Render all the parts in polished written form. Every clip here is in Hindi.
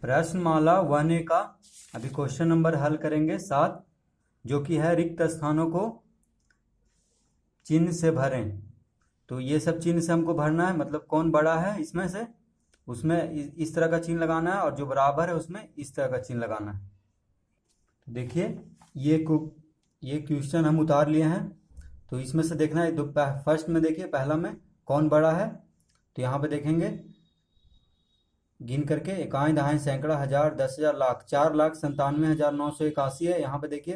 प्रश्नमाला 1A का अभी क्वेश्चन नंबर हल करेंगे 7, जो कि है रिक्त स्थानों को चिन्ह से भरें। तो ये सब चिन्ह से हमको भरना है, मतलब कौन बड़ा है इसमें से उसमें इस तरह का चिन्ह लगाना है, और जो बराबर है उसमें इस तरह का चिन्ह लगाना है। तो देखिए ये क्वेश्चन हम उतार लिए हैं। तो इसमें से देखना है, फर्स्ट में देखिए पहला में कौन बड़ा है। तो यहाँ पे देखेंगे गिन करके इकाई दहाई सैकड़ा हजार 10,000 लाख 4,97,981 है। यहाँ पे देखिए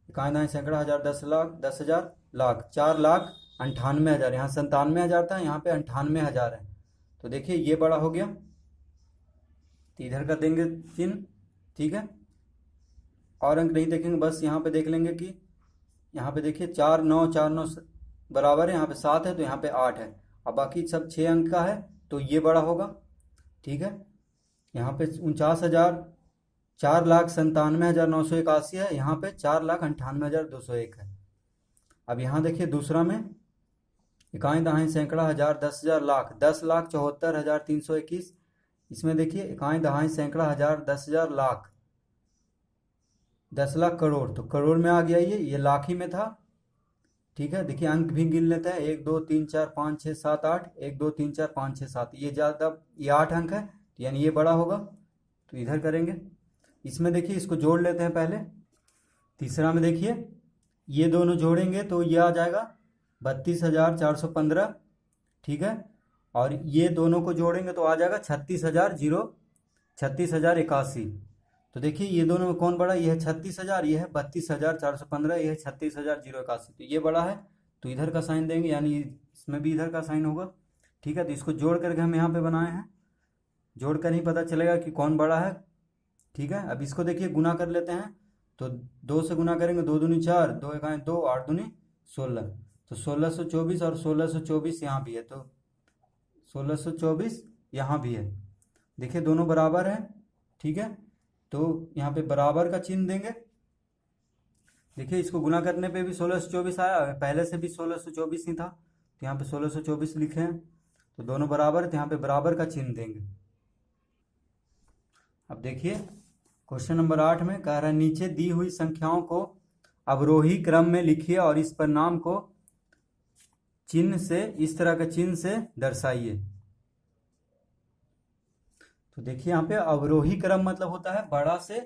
इकाई दहाई सैकड़ा हजार 10,000 लाख 4,98,000, यहाँ 97,000 था, यहाँ पे 98,000 है। तो देखिए ये बड़ा हो गया, तो इधर कर देंगे चिन्ह, ठीक है। और अंक नहीं देखेंगे, बस यहाँ पे देख लेंगे कि यहाँ पे देखिए 4 9 4 9 बराबर है, यहाँ पे 7 है तो यहाँ पे 8 है। अब बाकी सब 6 अंक का है तो ये बड़ा होगा, ठीक है। यहाँ पे 4,97,981 है, यहाँ पे 4,98,201 है। अब यहाँ देखिए दूसरा में इकाई दहाई सैकड़ा हजार 10,000 लाख 10,74,321, इसमें देखिए इकाई दहाई सैकड़ा हजार 10,000 लाख 10 लाख करोड़, तो करोड़ में आ गया, ये लाख ही में था, ठीक है। देखिए अंक भी गिन लेते हैं, 1 2 3 4 5 6 7 8, 1 2 3 4 5 6 7, ये ज़्यादा, ये 8 अंक है यानी ये बड़ा होगा, तो इधर करेंगे। इसमें देखिए इसको जोड़ लेते हैं पहले। तीसरा में देखिए ये दोनों जोड़ेंगे तो ये आ जाएगा 32,415, ठीक है। और ये दोनों को जोड़ेंगे तो आ जाएगा 36,081। तो देखिए ये दोनों में कौन बड़ा, ये है 36,000, ये है 32,415, ये है 36,081, तो ये बड़ा है, तो इधर का साइन देंगे, यानी इसमें भी इधर का साइन होगा, ठीक है। तो इसको जोड़ करके हम यहाँ पे बनाए हैं, जोड़ कर ही पता चलेगा कि कौन बड़ा है, ठीक है। अब इसको देखिए गुना कर लेते हैं, तो 2 से गुना करेंगे, 2 दूनी 4, 2 एकाएं 2, 8 दूनी 16, तो 1624, और 1624 यहाँ भी है, तो 1624 यहाँ भी है। देखिए दोनों बराबर है, ठीक है। तो यहाँ पे बराबर का चिन्ह देंगे। देखिए इसको गुना करने पे भी 1624 आया, पहले से भी 1624 ही था, तो यहाँ पे 1624 लिखे हैं, तो दोनों बराबर है, तो यहाँ पे बराबर का चिन्ह देंगे। अब देखिए क्वेश्चन नंबर 8 में कह रहा है नीचे दी हुई संख्याओं को अवरोही क्रम में लिखिए और इस परिणाम को चिन्ह से, इस तरह के चिन्ह से दर्शाइए। तो देखिए यहाँ पे अवरोही क्रम मतलब होता है बड़ा से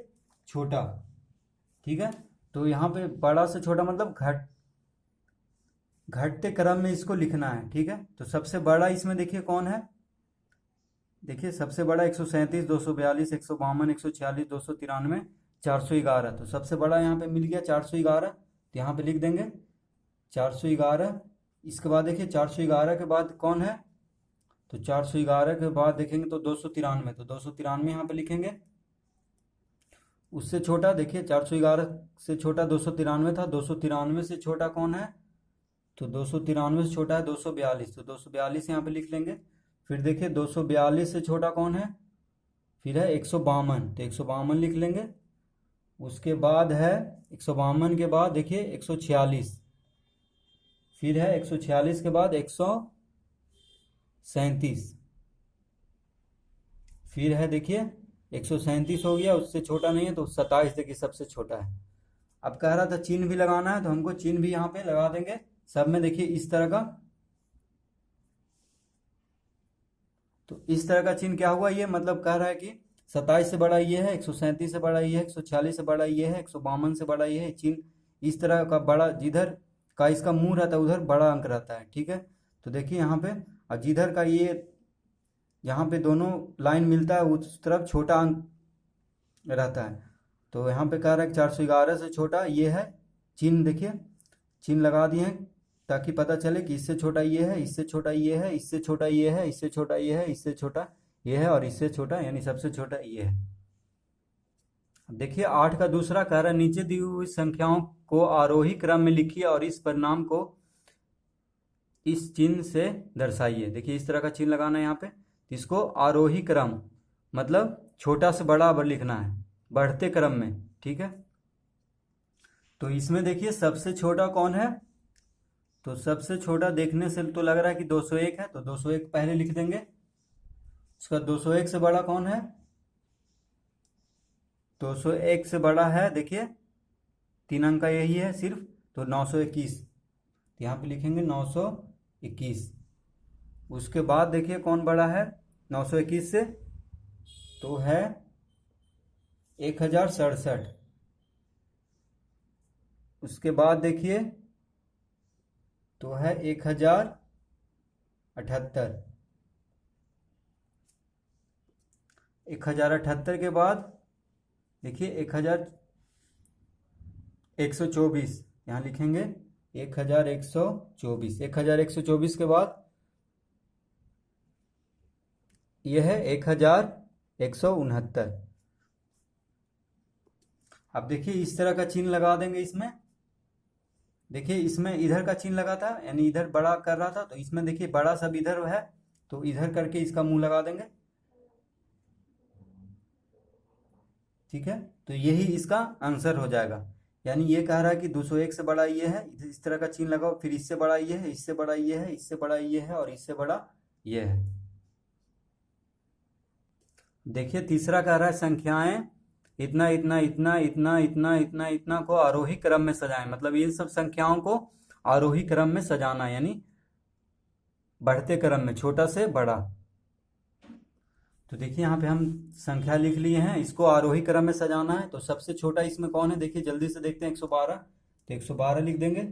छोटा, ठीक है। तो यहाँ पे बड़ा से छोटा मतलब घटते क्रम में इसको लिखना है, ठीक है। तो सबसे बड़ा इसमें देखिए कौन है, देखिए सबसे बड़ा 137, 242, 152, 146, 293, 411, तो सबसे बड़ा यहाँ पे मिल गया 411, तो यहाँ पे लिख देंगे 411। इसके बाद देखिए 411 के बाद कौन है, तो 411 के बाद देखेंगे तो 293, तो 293 यहाँ पे लिखेंगे। उससे छोटा देखिए 411 से छोटा 293 था, 293 से छोटा कौन है, तो 293 से छोटा है 242, तो 242 यहाँ पे लिख लेंगे। फिर देखिए 242 से छोटा कौन है, फिर है 152, तो 152 लिख लेंगे। उसके बाद है 152 के बाद देखिए 146, फिर है 146 के बाद 137, फिर है देखिए 137 हो गया, उससे छोटा नहीं है तो 27 देखिए सबसे छोटा है। अब कह रहा था चिन्ह भी लगाना है, तो हमको चिन्ह भी यहाँ पे लगा देंगे सब में, देखिए इस तरह का। तो इस तरह का चिन्ह क्या हुआ, ये मतलब कह रहा है कि 27 से बड़ा ये है, 137 से बड़ा ये है, 146 से बड़ा ये है, 152 से बड़ा ये है। चिन्ह इस तरह का बड़ा, जिधर का इसका मुंह रहता है उधर बड़ा अंक रहता है, ठीक है। तो देखिए यहाँ पे, और जिधर का ये यहाँ पे दोनों लाइन मिलता है उस तरफ छोटा अंक रहता है। तो यहाँ पे कह रहा है कि 411 से छोटा ये है चिन्ह, देखिए चिन्ह लगा दिए हैं ताकि पता चले कि इससे छोटा ये है, इससे छोटा ये है, इससे छोटा ये है, इससे छोटा ये है, इससे छोटा ये है, और इससे छोटा यानी सबसे छोटा ये है। देखिए 8 का दूसरा कह रहा है नीचे दी हुई संख्याओं को आरोही क्रम में लिखिए और इस परिणाम को इस चिन्ह से दर्शाइए। देखिए इस तरह का चिन्ह लगाना है यहाँ पे, इसको आरोही क्रम मतलब छोटा से बड़ा लिखना है, बढ़ते क्रम में, ठीक है। तो इसमें देखिए सबसे छोटा कौन है, तो सबसे छोटा देखने से तो लग रहा है कि 201 है, तो 201 पहले लिख देंगे। उसका 201 से बड़ा कौन है, 201 से बड़ा है, देखिए 3 अंक का यही है सिर्फ, तो 921, तो यहाँ पे लिखेंगे 921। उसके बाद देखिए कौन बड़ा है 921 से, तो है 1067। उसके बाद देखिए तो है 1078। 1078 के बाद देखिए 1124, यहाँ लिखेंगे 1124। 1124 के बाद यह है 1169। अब देखिए इस तरह का चिन्ह लगा देंगे इसमें। देखिए इसमें इधर का चिन्ह लगा था, यानी इधर बड़ा कर रहा था, तो इसमें देखिए बड़ा सब इधर है, तो इधर करके इसका मुंह लगा देंगे। ठीक है, तो यही इसका आंसर हो जाएगा। यानी ये कह रहा है कि 201 से बड़ा ये है, इस तरह का चिन्ह लगाओ, फिर इससे बड़ा ये है, इससे बड़ा ये है, इससे बड़ा ये है, और इससे बड़ा ये है। देखिए तीसरा कह रहा है संख्याएं इतना इतना इतना इतना इतना इतना इतना को आरोही क्रम में सजाएं। मतलब इन सब संख्याओं को आरोही क्रम में सजाना, यानी बढ़ते क्रम में, छोटा से बड़ा। तो देखिए यहाँ पे हम संख्या लिख लिए हैं, इसको आरोही क्रम में सजाना है। तो सबसे छोटा इसमें कौन है, देखिए जल्दी से देखते हैं, 112। तो 112 लिख देंगे,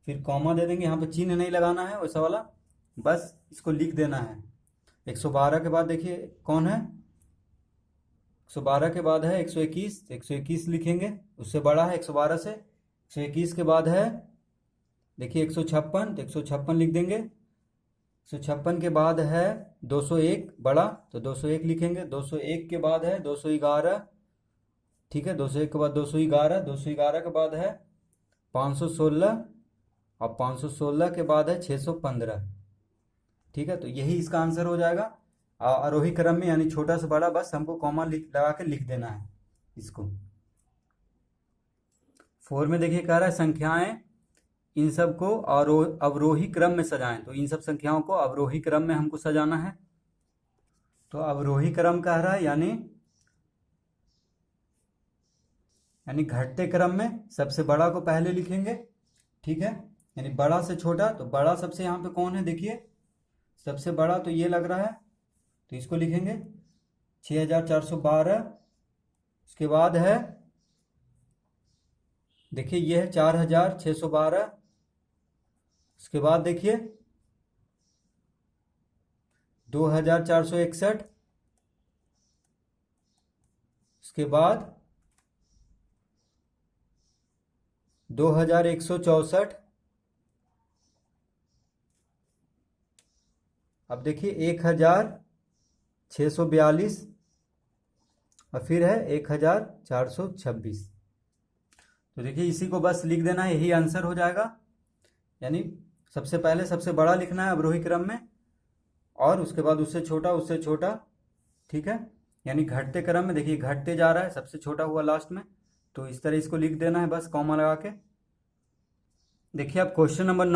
फिर कॉमा दे देंगे, यहाँ पे चिन्ह नहीं लगाना है वैसा वाला, बस इसको लिख देना है। 112 के बाद देखिए कौन है, 112 के बाद है 121, 121 लिखेंगे, उससे बड़ा है 112 से। 121 के बाद है देखिए 156, तो 156 लिख देंगे। 156 के बाद है 201 बड़ा, तो 201 लिखेंगे। 201 के बाद है 211, ठीक है, 201 के बाद 211, 211 के बाद है 516, और 516 के बाद है 615। ठीक है, तो यही इसका आंसर हो जाएगा आरोही क्रम में, यानी छोटा से बड़ा, बस हमको कॉमा लगा के लिख देना है इसको। 4 में देखिए कह रहा है संख्याएं इन सब को अवरोही क्रम में सजाएं। तो इन सब संख्याओं को अवरोही क्रम में हमको सजाना है। तो अवरोही क्रम कह रहा है यानी घटते क्रम में सबसे बड़ा को पहले लिखेंगे। ठीक है, यानी बड़ा से छोटा, तो बड़ा सबसे यहाँ पे कौन है, देखिए सबसे बड़ा तो ये लग रहा है, तो इसको लिखेंगे 6412। उसके बाद है देखिए ये है 4612। उसके बाद देखिए 2461। उसके बाद 2164। अब देखिए 1642, और फिर है 1426। तो देखिए इसी को बस लिख देना है, यही आंसर हो जाएगा। यानी सबसे पहले सबसे बड़ा लिखना है अवरोही क्रम में, और उसके बाद उससे छोटा, उससे छोटा। ठीक है, यानी घटते क्रम में, देखिए घटते जा रहा है, सबसे छोटा हुआ लास्ट में, तो इस तरह इसको लिख देना है बस कॉमा लगा के। देखिए अब क्वेश्चन नंबर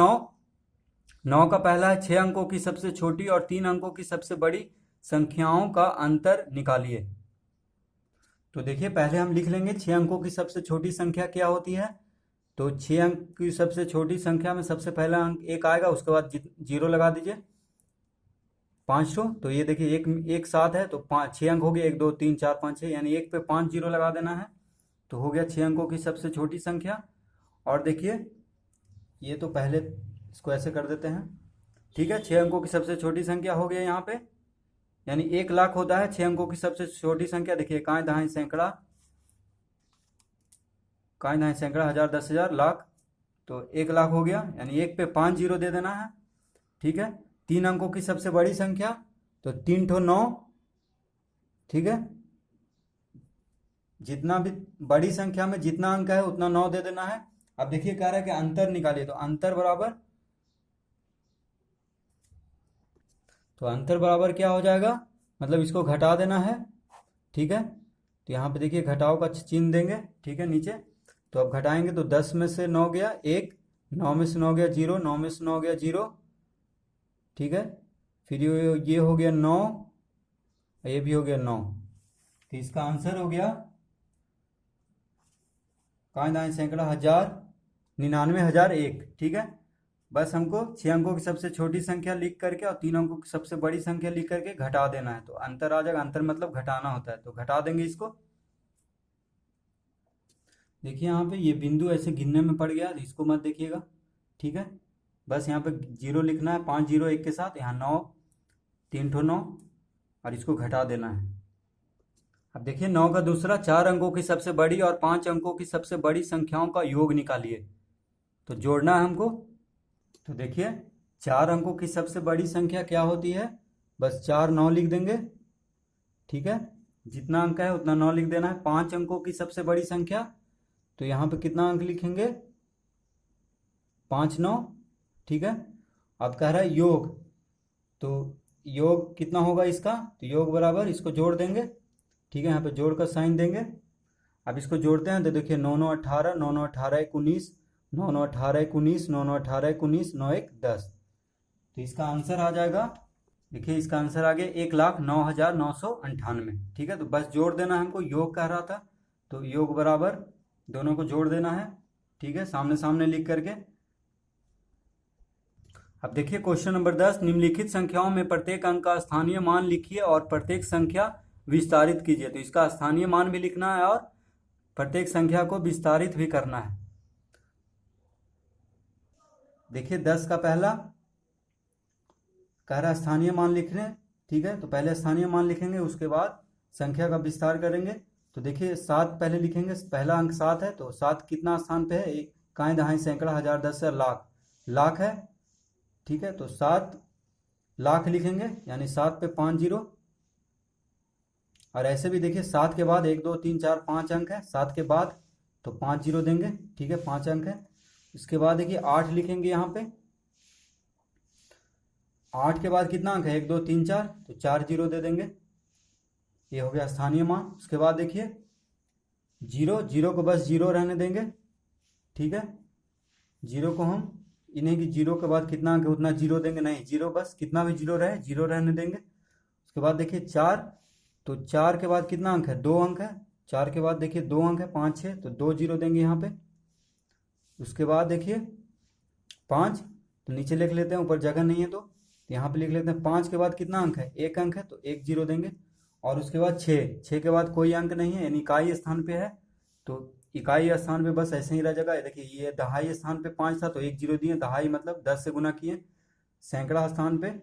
9 का पहला है 6 अंकों की सबसे छोटी और 3 अंकों की सबसे बड़ी संख्याओं का अंतर निकालिए। तो देखिए पहले हम लिख लेंगे 6 अंकों की सबसे छोटी संख्या क्या होती है। तो 6 अंक की सबसे छोटी संख्या में सबसे पहला अंक 1 आएगा, उसके बाद 0 लगा दीजिए 5 तो। तो ये देखिए एक साथ है, तो 6 अंक हो गए, 1 2 3 4 5 6, यानी 1 पे 5 0 लगा देना है, तो हो गया 6 अंकों की सबसे छोटी संख्या। और देखिए ये तो पहले इसको ऐसे कर देते हैं। ठीक है, 6 अंकों की सबसे छोटी संख्या हो गया यहाँ पे, यानी 1 लाख होता है 6 अंकों की सबसे छोटी संख्या। देखिए काएं दाएं सैकड़ा, काएं दाएं सैकड़ा, हजार, 10,000, लाख, तो 1 लाख हो गया, यानी 1 पे 5 0 दे देना है। ठीक है, 3 अंकों की सबसे बड़ी संख्या, तो 3 ठो 9। ठीक है, जितना भी बड़ी संख्या में जितना अंक है उतना 9 दे देना है। अब देखिए कह रहा है कि अंतर निकालिए, तो अंतर बराबर, तो अंतर बराबर क्या हो जाएगा, मतलब इसको घटा देना है। ठीक है, तो यहाँ पे देखिए घटाव का चिन्ह देंगे। ठीक है, नीचे, तो अब घटाएंगे तो 10 में से 9 गया 1, 9 में से 9 गया 0, 9 में से 9 गया 0। ठीक है, फिर ये हो गया 9, ये भी हो गया 9, तो इसका आंसर हो गया काएं दाएं सैकड़ा, 1000, 99,001, ठीक है। बस हमको 6 अंकों की सबसे छोटी संख्या लिख करके और 3 अंकों की सबसे बड़ी संख्या लिख करके घटा देना है, तो अंतर आ जाएगा। अंतर मतलब घटाना होता है, तो घटा देंगे इसको। देखिए यहाँ पे ये बिंदु ऐसे गिनने में पड़ गया, तो इसको मत देखिएगा, ठीक है। बस यहाँ पे 0 लिखना है, 5 0 1 के साथ, यहाँ 9, 3 ठो 9, और इसको घटा देना है। अब देखिए 9 का दूसरा, 4 अंकों की सबसे बड़ी और 5 अंकों की सबसे बड़ी संख्याओं का योग निकालिए। तो जोड़ना है हमको। तो देखिए 4 अंकों की सबसे बड़ी संख्या क्या होती है, बस 4 9 लिख देंगे, ठीक है। जितना अंक है उतना 9 लिख देना है। 5 अंकों की सबसे बड़ी संख्या, तो यहाँ पे कितना अंक लिखेंगे, 5 9, ठीक है। अब कह रहा है योग, तो योग कितना होगा इसका, तो योग बराबर इसको जोड़ देंगे, ठीक है। यहाँ पे जोड़ का साइन देंगे। अब इसको जोड़ते हैं, तो देखिए 9 9 18, 9 9 18 19, 9 9 18 19, 9 9 18 19, 9 1 10। तो इसका आंसर आ जाएगा, देखिए इसका आंसर आ गया 1,09,998, ठीक है। तो बस जोड़ देना है हमको, योग कह रहा था, तो योग बराबर दोनों को जोड़ देना है, ठीक है, सामने सामने लिख करके। अब देखिए क्वेश्चन नंबर 10, निम्नलिखित संख्याओं में प्रत्येक अंक का स्थानीय मान लिखिए और प्रत्येक संख्या विस्तारित कीजिए। तो इसका स्थानीय मान भी लिखना है और प्रत्येक संख्या को विस्तारित भी करना है। देखिए 10 का पहला कह रहा है स्थानीय मान लिखने, ठीक है। तो पहले स्थानीय मान लिखेंगे, उसके बाद संख्या का विस्तार करेंगे। तो देखिए 7 पहले लिखेंगे, पहला अंक 7 है, तो 7 कितना स्थान पे है, एक काएं दहाई सैकड़ा, 1000 10 लाख, लाख है, ठीक है। तो 7 लाख लिखेंगे, यानी 7 पे 5 0। और ऐसे भी देखिए 7 के बाद 1 2 3 4 5 अंक है, 7 के बाद तो 5 0 देंगे, ठीक है, 5 अंक है। इसके बाद देखिए 8 लिखेंगे यहाँ पे, 8 के बाद कितना अंक है, 1 2 3 4, तो 4 0 दे देंगे, ये हो गया स्थानीय मान। उसके बाद देखिए 0 0 को बस 0 रहने देंगे, ठीक है। 0 को हम इन्हें कि 0 के बाद कितना अंक है उतना 0 देंगे, नहीं 0 बस कितना भी 0 रहे 0 रहने देंगे। उसके बाद देखिए 4, तो 4 के बाद कितना अंक है, 2 अंक है, 4 के बाद देखिए 2 अंक है, 5 6, तो 2 0 देंगे यहाँ पे। उसके बाद देखिए 5, तो नीचे लिख लेते हैं, ऊपर जगह नहीं है तो यहाँ पे लिख लेते हैं। 5 के बाद कितना अंक है, 1 अंक है, तो 1 0 देंगे। और उसके बाद 6, 6 के बाद कोई अंक नहीं है, यानी इकाई स्थान पे है, तो इकाई स्थान पे बस ऐसे ही रह जाएगा। देखिए ये दहाई स्थान पे 5 था, तो 1 0 दिए, दहाई मतलब 10 से गुना किए। सैकड़ा स्थान पे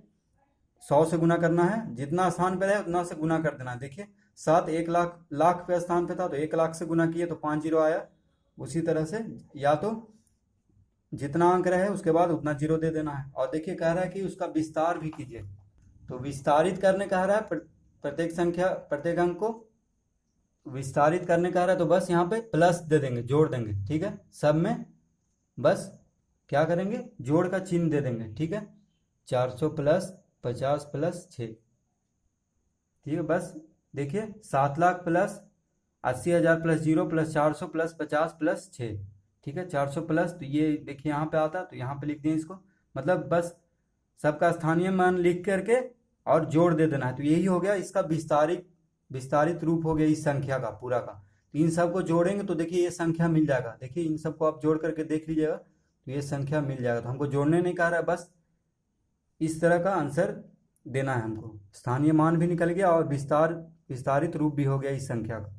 100 से गुना करना है, जितना स्थान पे रहे उतना से गुना कर देना है। देखिए 7 1 लाख, लाख पे स्थान पे था, तो 1 लाख से गुना किए तो 5 0 आया। उसी तरह से या तो जितना अंक रहे उसके बाद उतना 0 दे देना है। और देखिए कह रहा है कि उसका विस्तार भी कीजिए, तो विस्तारित करने कह रहा है, प्रत्येक संख्या प्रत्येक अंक को विस्तारित करने कह रहा है, तो बस यहाँ पे प्लस दे देंगे, जोड़ देंगे, ठीक है। सब में बस क्या करेंगे, जोड़ का चिन्ह दे देंगे, ठीक है। 400 प्लस 50 प्लस 6, ठीक है। बस देखिए 7 lakh plus 80,000 plus 0 plus 400 plus 50 plus 6, ठीक है। 400 प्लस, तो ये देखिए यहाँ पे आता है, तो यहाँ पे लिख दें इसको, मतलब बस सबका स्थानीय मान लिख करके और जोड़ दे देना है। तो यही हो गया इसका विस्तारित रूप हो गया इस संख्या का पूरा का। तो इन सबको जोड़ेंगे तो देखिए ये संख्या मिल जाएगा। देखिए इन सबको आप जोड़ करके देख लीजिएगा, तो ये संख्या मिल जाएगा। तो हमको जोड़ने नहीं कह रहा है, बस इस तरह का आंसर देना है हमको। स्थानीय मान भी निकल गया और विस्तारित रूप भी हो गया इस संख्या का।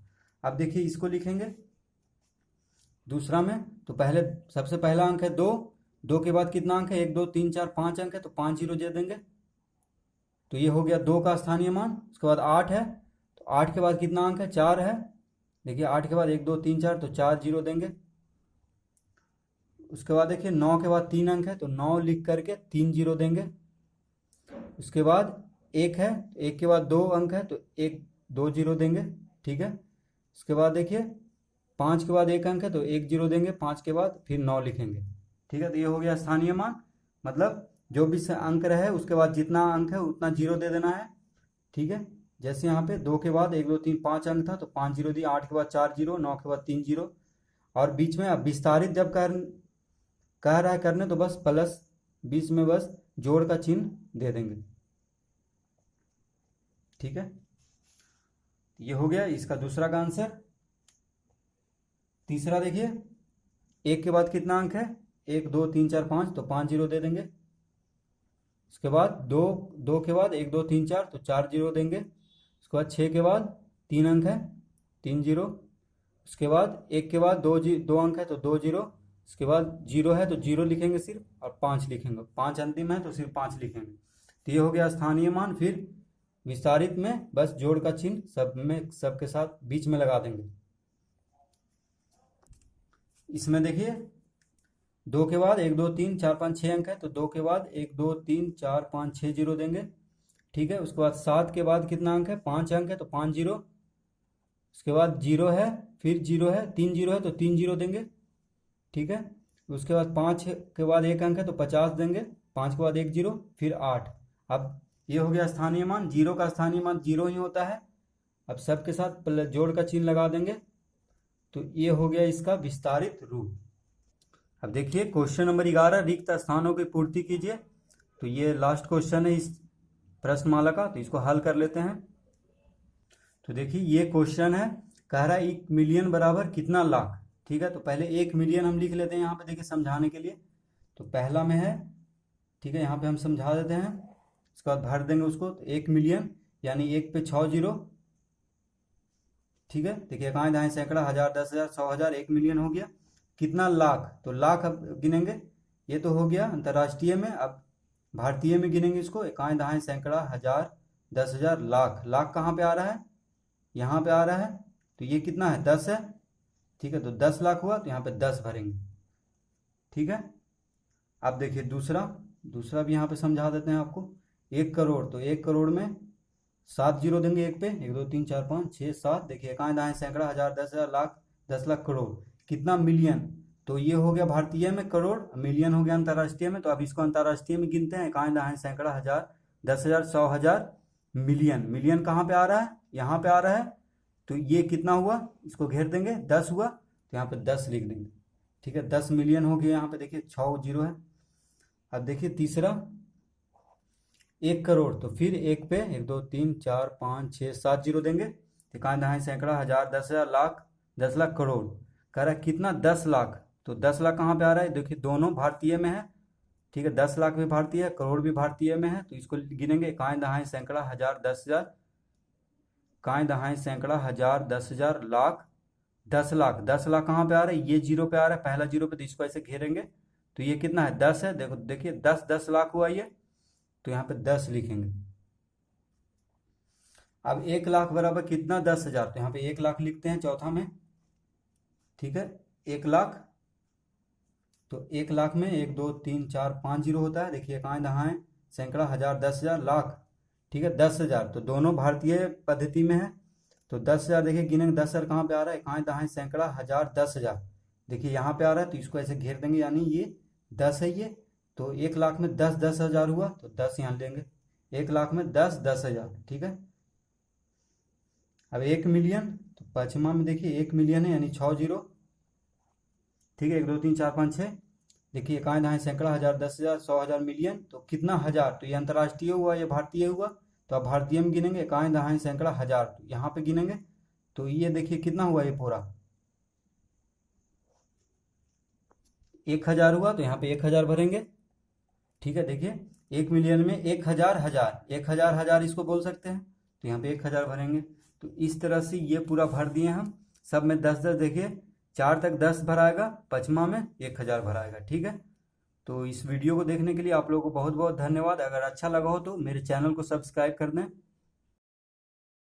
अब देखिए इसको लिखेंगे दूसरा में, तो पहले सबसे पहला अंक है 2, 2 के बाद कितना अंक है, 1 2 3 4 5 अंक है, तो 5 0 दे देंगे, तो ये हो गया 2 का स्थानीय मान। उसके बाद 8 है, तो 8 के बाद कितना अंक है, 4 है, देखिए 8 के बाद 1 2 3 4, तो 4 0 देंगे। उसके बाद देखिए 9 के बाद 3 अंक है, तो 9 लिख करके 3 0 देंगे। उसके बाद 1 है, 1 के बाद 2 अंक है, तो 1 2 0 देंगे, ठीक है। उसके बाद देखिए 5 के बाद 1 अंक है, तो 1 0 देंगे, 5 के बाद फिर 9 लिखेंगे, ठीक है। तो ये हो गया स्थानीय मान, मतलब जो भी अंक रहे उसके बाद जितना अंक है उतना 0 दे देना है, ठीक है। जैसे यहाँ पे 2 के बाद 1 2 3 5 अंक था, तो 5 0 दिया, 8 के बाद 4 0, 9 के बाद 3 0। और बीच में अब विस्तारित जब कह रहा है करने, तो बस प्लस बीच में बस जोड़ का चिन्ह दे देंगे, ठीक है। ये हो गया इसका दूसरा का आंसर। तीसरा देखिए एक के बाद कितना अंक है, 1 2 3 4 5, तो 5 जीरो दे देंगे। उसके बाद दो के बाद 1 2 3 4, तो 4 जीरो देंगे। उसके बाद 6 के बाद 3 अंक है, 3 जीरो। उसके बाद 1 के बाद दो अंक है, तो 2 जीरो। उसके बाद जीरो है तो जीरो लिखेंगे सिर्फ, और 5 लिखेंगे, 5 अंतिम है तो सिर्फ 5 लिखेंगे। तो ये हो गया स्थानीय मान। फिर विस्तारित में बस जोड़ का चिन्ह सबके साथ बीच में लगा देंगे। इसमें देखिए 2 के बाद 1 2 3 4 5 6 अंक है, तो 2 के बाद 1 2 3 4 5 6 जीरो देंगे। ठीक है। उसके बाद 7 के बाद कितना अंक है, 5 अंक है, तो 5 जीरो। उसके बाद जीरो है, फिर जीरो है, 3 जीरो है तो 3 जीरो देंगे। ठीक है। उसके बाद 5 के बाद 1 अंक है, तो 50 देंगे। 5 के बाद 1 जीरो, फिर 8। अब ये हो गया स्थानीय मान। जीरो का स्थानीय मान जीरो ही होता है। अब सबके साथ जोड़ का चिन्ह लगा देंगे। तो ये हो गया इसका विस्तारित रूप। अब देखिए क्वेश्चन नंबर 11, रिक्त स्थानों की पूर्ति कीजिए। तो ये लास्ट क्वेश्चन है इस प्रश्नमाला का, तो इसको हल कर लेते हैं। तो देखिए ये क्वेश्चन है, कह रहा है 1 मिलियन बराबर कितना लाख। ठीक है। तो पहले 1 मिलियन हम लिख लेते हैं यहाँ पे, देखिए समझाने के लिए। तो पहला में है, ठीक है, यहाँ पे हम समझा देते हैं। उसके बाद भर देंगे उसको। तो 1 मिलियन यानी 1 पे 6 जीरो। ठीक है। देखिए इकाई दहाई सैकड़ा, हजार, 10,000, 100,000, 1 मिलियन हो गया। कितना लाख, तो लाख अब गिनेंगे। ये तो हो गया अंतर्राष्ट्रीय में। अब भारतीय में गिनेंगे इसको। इकाई दहाई सैकड़ा, हजार, 10,000, लाख। लाख कहाँ पे आ रहा है, यहाँ पे आ रहा है। तो ये कितना है, 10 है। ठीक है। तो 10 लाख हुआ, तो यहाँ पे 10 भरेंगे। ठीक है। अब देखिए दूसरा भी यहाँ पे समझा देते हैं आपको। 1 करोड़, तो 1 करोड़ में 7 जीरो देंगे एक पे, 1 2 3 4 5 6 7। देखिए इकाई दहाई सैकड़ा, हजार, 10,000, लाख, 10 लाख, करोड़। कितना, मिलियन। तो ये हो गया भारतीय में करोड़, मिलियन हो गया अंतर्राष्ट्रीय में। तो अब इसको अंतर्राष्ट्रीय में गिनते हैं। इकाई दहाई सैकड़ा, हजार, 10,000, 100,000, मिलियन। मिलियन कहाँ पे आ रहा है, यहाँ पे आ रहा है। तो ये कितना हुआ, इसको घेर देंगे, 10 हुआ, तो यहाँ पे 10 लिख देंगे। ठीक है। 10 मिलियन हो गया। यहाँ पे देखिए 6 जीरो है। अब देखिए तीसरा, 1 करोड़, तो फिर 1 पे 1 2 3 4 5 6 7 जीरो देंगे। इकाई दहाई सैकड़ा, हजार, 10,000, लाख, 10 लाख, करोड़। कह रहा है कितना, 10 लाख। तो 10 लाख कहाँ पे आ रहा है, देखिए दोनों भारतीय में है। ठीक है। 10 लाख भी भारतीय है, करोड़ भी भारतीय में है। तो इसको गिनेंगे। इकाई दहाई सैकड़ा, हजार, 10,000, इकाई दहाई सैकड़ा, हजार, 10,000, लाख, 10 लाख। 10 लाख कहाँ पे आ रहा है, ये जीरो पे आ रहा है, पहला जीरो पे। तो इसको ऐसे घेरेंगे। तो ये कितना है, 10 है। देखो देखिए 10 लाख हुआ ये। तो यहाँ पे 10 लिखेंगे। अब 1 लाख बराबर कितना, 10,000। तो यहाँ पे 1 लाख लिखते हैं चौथा में। ठीक है। 1 लाख, तो 1 लाख में 1 2 3 4 5 जीरो होता है। देखिए इकाई दहाई सैकड़ा, हजार, 10,000, लाख। ठीक है। 10,000, तो दोनों भारतीय पद्धति में है। तो 10,000 देखिए गिनेंगे। 10,000 कहाँ पे आ रहा है, इकाई दहाई सैकड़ा, हजार, 10,000। देखिए यहाँ पे आ रहा है, तो इसको ऐसे घेर देंगे, यानी ये 10 है ये। तो 1 लाख में 10 10,000 हुआ, तो 10 यहाँ लेंगे। 1 लाख में 10 10,000। ठीक है। अब 1 मिलियन, तो पश्चिमा में देखिए 1 मिलियन है, यानी 6 जीरो। ठीक है। 1 2 3 4 5 6। देखिए इकाई दहाई सैकड़ा, हजार, 10,000, 100,000, मिलियन। तो कितना, हजार। तो ये अंतर्राष्ट्रीय हुआ, ये भारतीय हुआ। तो अब भारतीय में गिनेंगे। इकाई दहाई सैकड़ा, हजार, तो यहाँ पे गिनेंगे। तो ये देखिए कितना हुआ, ये पूरा 1,000 हुआ, तो यहाँ पे 1,000 भरेंगे। ठीक है। देखिए 1 मिलियन में 1,000 हजार, 1,000 हजार इसको बोल सकते हैं। तो यहाँ पे 1,000 भरेंगे। तो इस तरह से ये पूरा भर दिए हम। सब में 10 10, देखिए 4 तक 10 भराएगा, पचमा में 1,000 भराएगा। ठीक है। तो इस वीडियो को देखने के लिए आप लोगों को बहुत बहुत धन्यवाद। अगर अच्छा लगा हो तो मेरे चैनल को सब्सक्राइब कर दें।